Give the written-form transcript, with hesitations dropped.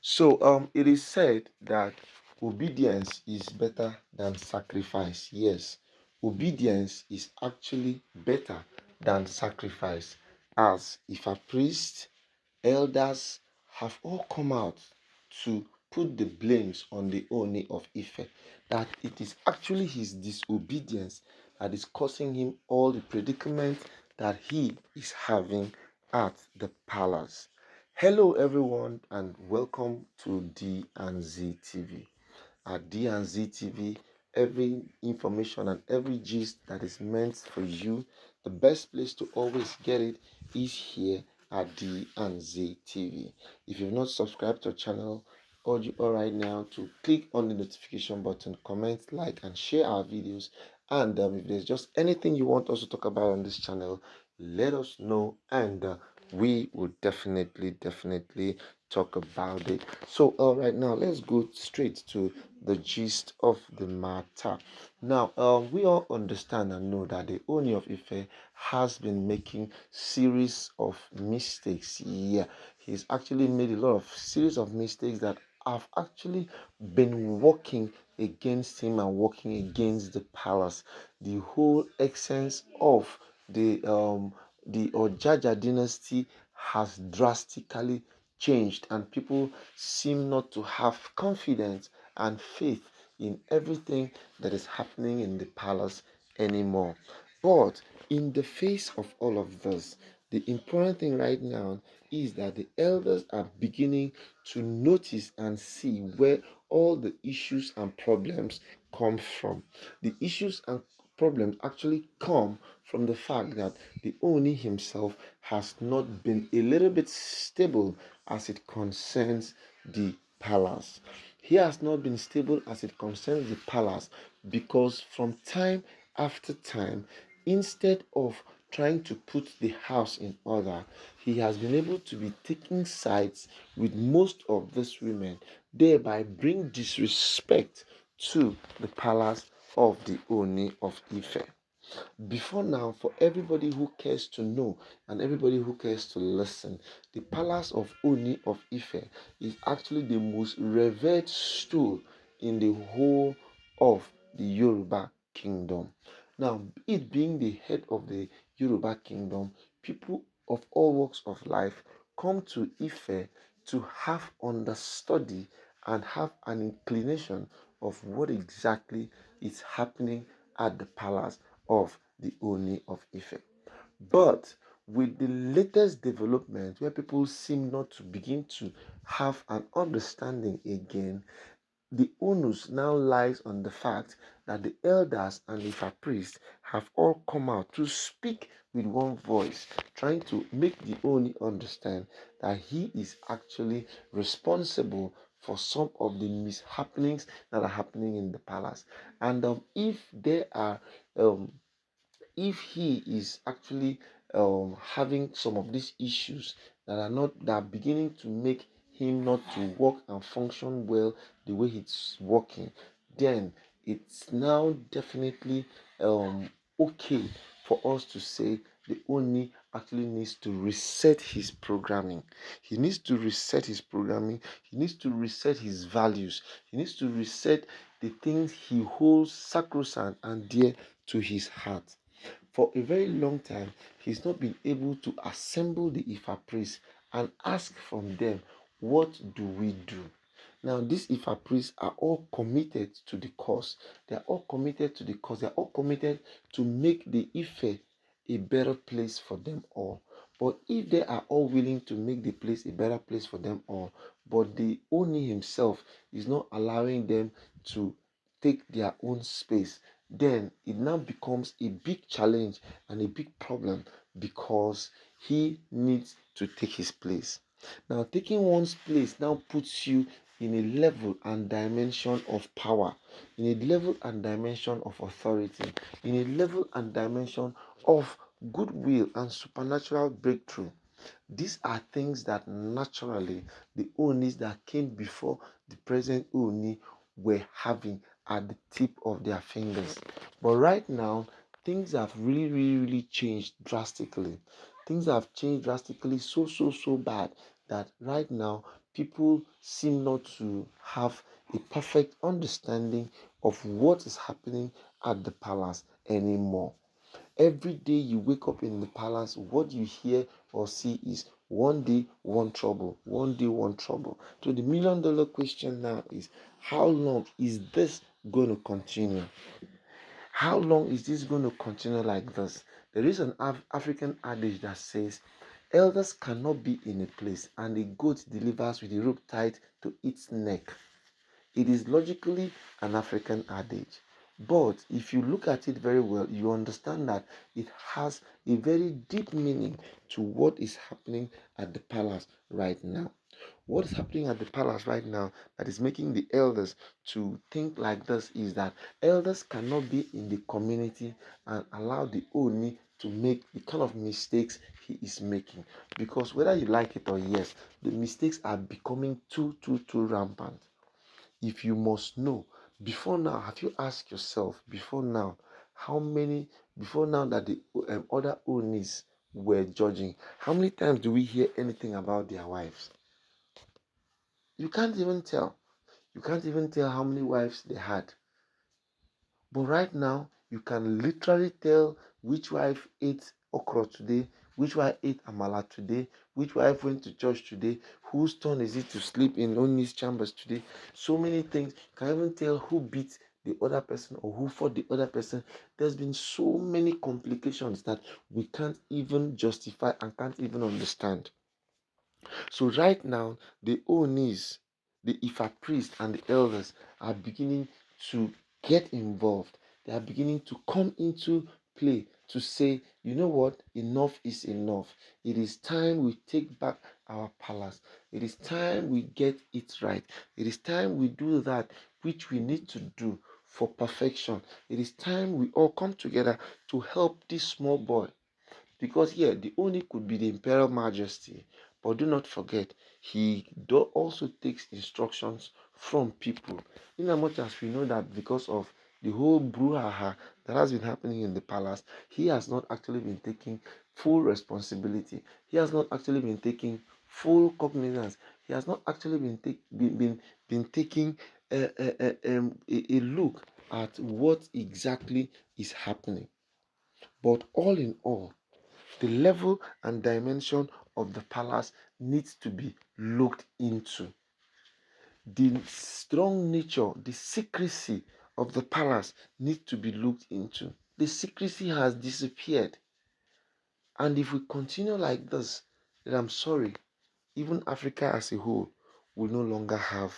So it is said that obedience is better than sacrifice. Yes, obedience is actually better than sacrifice. As if a priest, elders have all come out to put the blames on the Ooni of Ife, that it is actually his disobedience that is causing him all the predicament that he is having at the palace. Hello, everyone, and welcome to D and Z TV. At D and Z TV, every information and every gist that is meant for you, the best place to always get it is here at D and Z TV. If you've not subscribed to our channel, I urge you all right now to click on the notification button, comment, like, and share our videos. And if there's just anything you want us to talk about on this channel, let us know, and we will definitely talk about it. So right now, let's go straight to the gist of the matter. Now, we all understand and know that the Ooni of Ife has been making series of mistakes. Yeah, he's actually made a lot of series of mistakes that have actually been working against him and working against the palace. The whole essence of the Ojaja dynasty has drastically changed, and people seem not to have confidence and faith in everything that is happening in the palace anymore. But in the face of all of this, the important thing right now is that the elders are beginning to notice and see where all the issues and problems come from. The issues and problems actually come from the fact that the Oni himself has not been a little bit stable as it concerns the palace. He has not been stable as it concerns the palace because from time after time, instead of trying to put the house in order, he has been able to be taking sides with most of these women, thereby bring disrespect to the palace of the Oni of Ife. Before now, for everybody who cares to know and everybody who cares to listen, the palace of Oni of Ife is actually the most revered stool in the whole of the Yoruba kingdom. Now, it being the head of the Yoruba kingdom, people of all walks of life come to Ife to have understudy and have an inclination of what exactly is happening at the palace of the Oni of Ife. But with the latest development, where people seem not to begin to have an understanding again, the onus now lies on the fact that the elders and the Ifa priests have all come out to speak with one voice, trying to make the Oni understand that he is actually responsible for some of the mishappenings that are happening in the palace. And um, if he is actually having some of these issues that are beginning to make him not to work and function well the way it's working, then it's now definitely okay for us to say the Oni actually needs to reset his programming. He needs to reset his programming. He needs to reset his values. He needs to reset the things he holds sacrosanct and dear to his heart. For a very long time, he's not been able to assemble the Ifa priests and ask from them, what do we do? Now, these Ifa priests are all committed to the cause. They are all committed to the cause. They are all committed to make the Ife a better place for them all. But if they are all willing to make the place a better place for them all, but the Oni himself is not allowing them to take their own space, then it now becomes a big challenge and a big problem because he needs to take his place. Now, taking one's place now puts you in a level and dimension of power, in a level and dimension of authority, in a level and dimension of goodwill and supernatural breakthrough. These are things that naturally the Onis that came before the present Oni were having at the tip of their fingers. But right now, things have really changed drastically. Things have changed drastically so bad that right now people seem not to have a perfect understanding of what is happening at the palace anymore. Every day you wake up in the palace, what you hear or see is one day, one trouble, one day, one trouble. So the $1 million question now is, how long is this going to continue? How long is this going to continue like this? There is an African adage that says, elders cannot be in a place and a goat delivers with a rope tied to its neck. It is logically an African adage. But if you look at it very well, you understand that it has a very deep meaning to what is happening at the palace right now. What is happening at the palace right now that is making the elders to think like this is that elders cannot be in the community and allow the Ooni to make the kind of mistakes he is making. Because whether you like it or yes, the mistakes are becoming too rampant. If you must know, before now, have you asked yourself before now how many, before now that the other Onis were judging, how many times do we hear anything about their wives? You can't even tell. You can't even tell how many wives they had. But right now, you can literally tell which wife ate okra today, which wife ate amala today, which wife went to church today, whose turn is it to sleep in Oni's chambers today. So many things. You can even tell who beat the other person or who fought the other person. There's been so many complications that we can't even justify and can't even understand. So right now, the Onis, the Ifa priest and the elders are beginning to get involved. They are beginning to come into play to say, you know what, enough is enough. It is time we take back our palace. It is time we get it right. It is time we do that which we need to do for perfection. It is time we all come together to help this small boy, because yeah, the Oni could be the imperial majesty, but do not forget, he also takes instructions from people. In as much as we know that because of the whole brouhaha that has been happening in the palace, he has not actually been taking full responsibility. He has not actually been taking full cognizance. He has not actually been taking a look at what exactly is happening. But all in all, the level and dimension of the palace needs to be looked into. The strong nature, the secrecy of the palace needs to be looked into. The secrecy has disappeared. And if we continue like this, then I'm sorry, even Africa as a whole will no longer have